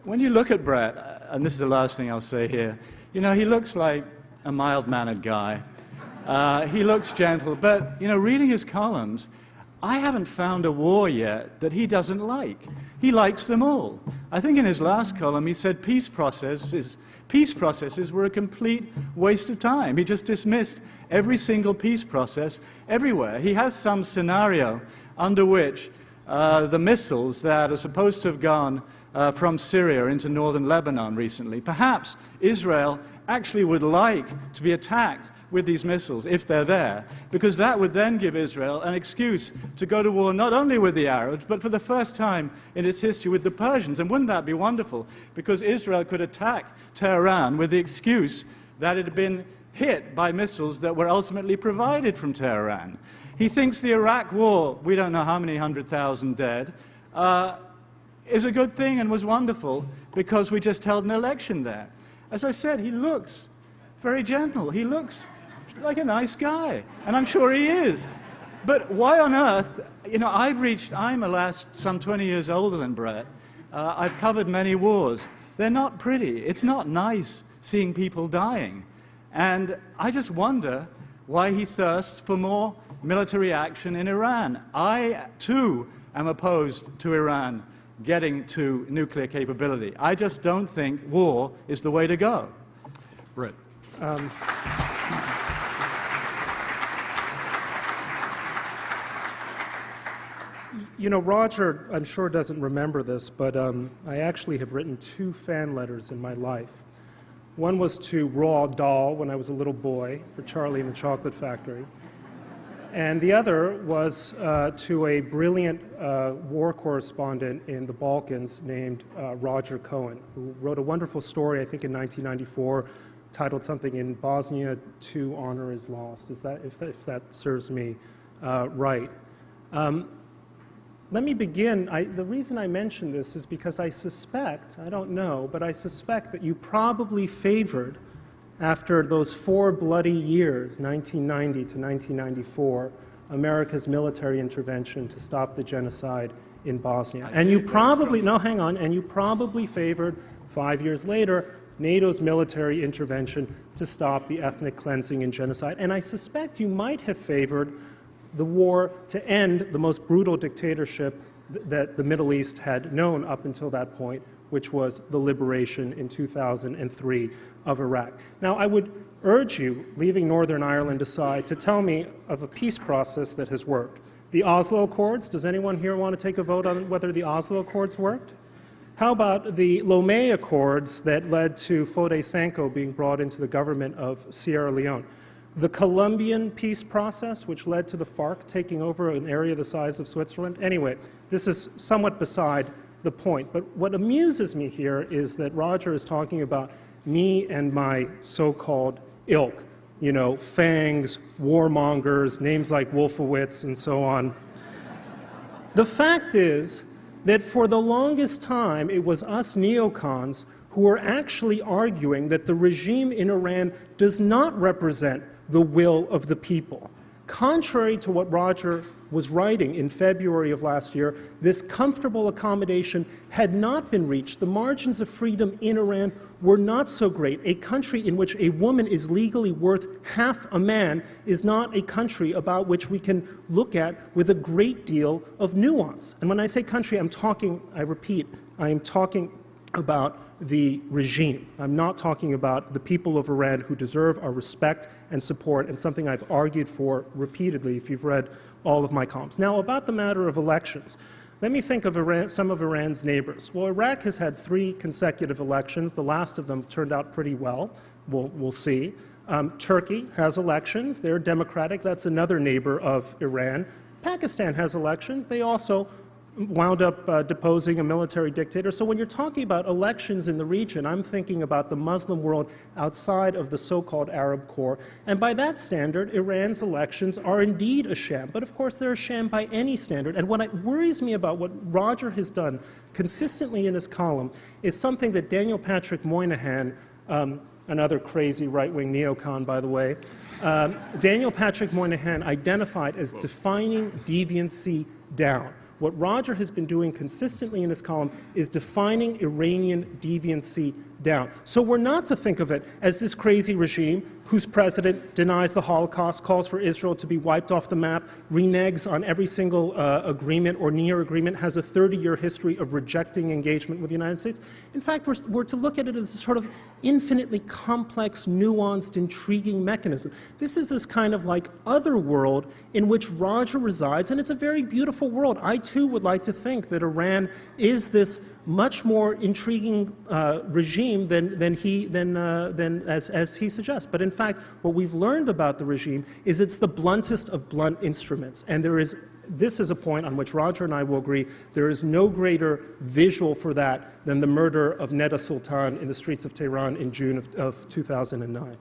when you look at Bret, and this is the last thing I'll say here, you know, he looks like a mild-mannered guy. He looks gentle, but, you know, reading his columns, I haven't found a war yet that he doesn't like. He likes them all. I think in his last column he said peace processes were a complete waste of time. He just dismissed every single peace process everywhere. He has some scenario under which the missiles that are supposed to have gone from Syria into northern Lebanon recently, perhaps Israel actually would like to be attacked with these missiles if they're there, because that would then give Israel an excuse to go to war not only with the Arabs, but for the first time in its history with the Persians. And wouldn't that be wonderful? Because Israel could attack Tehran with the excuse that it had been hit by missiles that were ultimately provided from Tehran. He thinks the Iraq war, we don't know how many 100,000 dead, is a good thing and was wonderful because we just held an election there. As I said, he looks very gentle. He looks like a nice guy, and I'm sure he is. But why on earth, you know, I'm alas some 20 years older than Bret. I've covered many wars. They're not pretty. It's not nice seeing people dying. And I just wonder why he thirsts for more military action in Iran. I, too, am opposed to Iran getting to nuclear capability. I just don't think war is the way to go. Bret. You know, Roger, I'm sure, doesn't remember this, but I actually have written 2 fan letters in my life. One was to Roald Dahl when I was a little boy for Charlie and the Chocolate Factory. And the other was to a brilliant war correspondent in the Balkans named Roger Cohen, who wrote a wonderful story, I think in 1994, titled something "In Bosnia, Too Honor is Lost." Is that, if that serves me right? Let me begin. The reason I mention this is because I suspect, I don't know, but I suspect that you probably favored, after those 4 bloody years, 1990 to 1994, America's military intervention to stop the genocide in Bosnia. And you probably, no, hang on, and you probably favored, 5 years later, NATO's military intervention to stop the ethnic cleansing and genocide. And I suspect you might have favored the war to end the most brutal dictatorship that the Middle East had known up until that point, which was the liberation in 2003 of Iraq. Now, I would urge you, leaving Northern Ireland aside, to tell me of a peace process that has worked. The Oslo Accords, does anyone here want to take a vote on whether the Oslo Accords worked? How about the Lomé Accords that led to Foday Sanko being brought into the government of Sierra Leone? The Colombian peace process, which led to the FARC taking over an area the size of Switzerland. Anyway, this is somewhat beside the point. But what amuses me here is that Roger is talking about me and my so-called ilk. You know, fangs, warmongers, names like Wolfowitz, and so on. The fact is that for the longest time, it was us neocons who were actually arguing that the regime in Iran does not represent the will of the people. Contrary to what Roger was writing in February of last year, this comfortable accommodation had not been reached. The margins of freedom in Iran were not so great. A country in which a woman is legally worth half a man is not a country about which we can look at with a great deal of nuance. And when I say country, I repeat, I am talking about the regime. I'm not talking about the people of Iran who deserve our respect and support, and something I've argued for repeatedly if you've read all of my columns. Now, about the matter of elections. Let me think of some of Iran's neighbors. Well, Iraq has had 3 consecutive elections. The last of them turned out pretty well. We'll see. Turkey has elections. They're democratic. That's another neighbor of Iran. Pakistan has elections. They also wound up deposing a military dictator. So when you're talking about elections in the region, I'm thinking about the Muslim world outside of the so-called Arab core. And by that standard, Iran's elections are indeed a sham. But of course, they're a sham by any standard. And what worries me about what Roger has done consistently in his column is something that Daniel Patrick Moynihan, another crazy right-wing neocon, by the way, Daniel Patrick Moynihan identified as defining deviancy down. What Roger has been doing consistently in his column is defining Iranian deviancy down. So we're not to think of it as this crazy regime whose president denies the Holocaust, calls for Israel to be wiped off the map, reneges on every single agreement or near agreement, has a 30-year history of rejecting engagement with the United States. In fact, we're to look at it as a sort of infinitely complex, nuanced, intriguing mechanism. This is this kind of like other world in which Roger resides, and it's a very beautiful world. I too would like to think that Iran is this much more intriguing regime than as he suggests. But in fact, what we've learned about the regime is it's the bluntest of blunt instruments, and this is a point on which Roger and I will agree. There is no greater visual for that than the murder of Neda Sultan in the streets of Tehran in June of 2009.